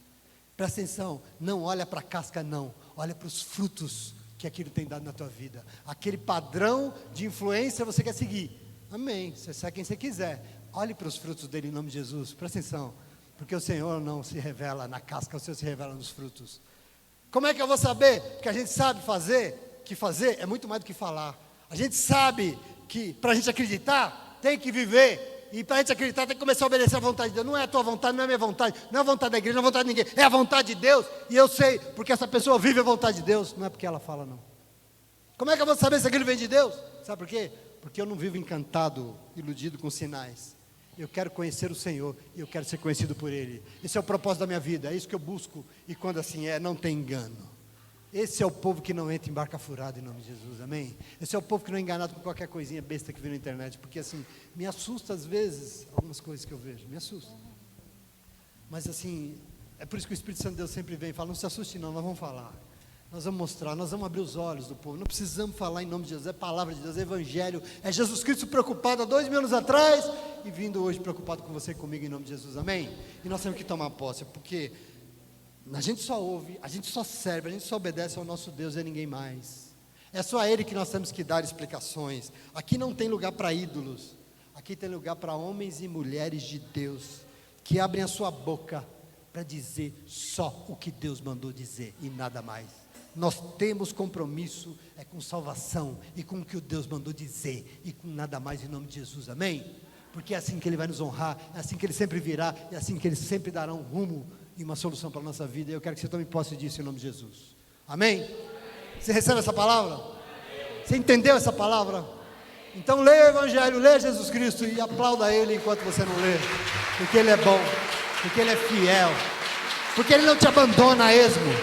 Presta atenção, não olha para a casca não, olha para os frutos que aquilo tem dado na tua vida. Aquele padrão de influência você quer seguir. Amém, você segue quem você quiser. Olhe para os frutos dele em nome de Jesus, presta atenção, porque o Senhor não se revela na casca, o Senhor se revela nos frutos. Como é que eu vou saber? Porque a gente sabe que fazer é muito mais do que falar. A gente sabe que para a gente acreditar, tem que viver, e para a gente acreditar tem que começar a obedecer a vontade de Deus. Não é a tua vontade, não é a minha vontade, não é a vontade da igreja, não é a vontade de ninguém, é a vontade de Deus, e eu sei, porque essa pessoa vive a vontade de Deus, não é porque ela fala não. Como é que eu vou saber se aquilo vem de Deus? Sabe por quê? Porque eu não vivo encantado, iludido com sinais. Eu quero conhecer o Senhor e eu quero ser conhecido por Ele. Esse é o propósito da minha vida, é isso que eu busco. E quando assim é, não tem engano. Esse é o povo que não entra em barca furada em nome de Jesus, amém? Esse é o povo que não é enganado com qualquer coisinha besta que vem na internet. Porque assim, me assusta às vezes algumas coisas que eu vejo, me assusta. Mas assim, é por isso que o Espírito Santo de Deus sempre vem e fala, não se assuste não, nós vamos falar. Nós vamos mostrar, nós vamos abrir os olhos do povo. Não precisamos falar em nome de Jesus, é palavra de Deus, é Evangelho. É Jesus Cristo preocupado há 2000 anos atrás e vindo hoje preocupado com você e comigo em nome de Jesus, amém? E nós temos que tomar posse, porque a gente só ouve, a gente só serve, a gente só obedece ao nosso Deus e a ninguém mais. É só a Ele que nós temos que dar explicações. Aqui não tem lugar para ídolos, aqui tem lugar para homens e mulheres de Deus, que abrem a sua boca para dizer só o que Deus mandou dizer e nada mais. Nós temos compromisso com salvação e com o que o Deus mandou dizer e com nada mais em nome de Jesus, amém? Porque é assim que Ele vai nos honrar, é assim que Ele sempre virá, é assim que Ele sempre dará um rumo e uma solução para a nossa vida. E eu quero que você tome posse disso em nome de Jesus, amém? Você recebe essa palavra? Você entendeu essa palavra? Então leia o Evangelho, leia Jesus Cristo e aplauda Ele enquanto você não lê, porque Ele é bom, porque Ele é fiel, porque Ele não te abandona a esmo.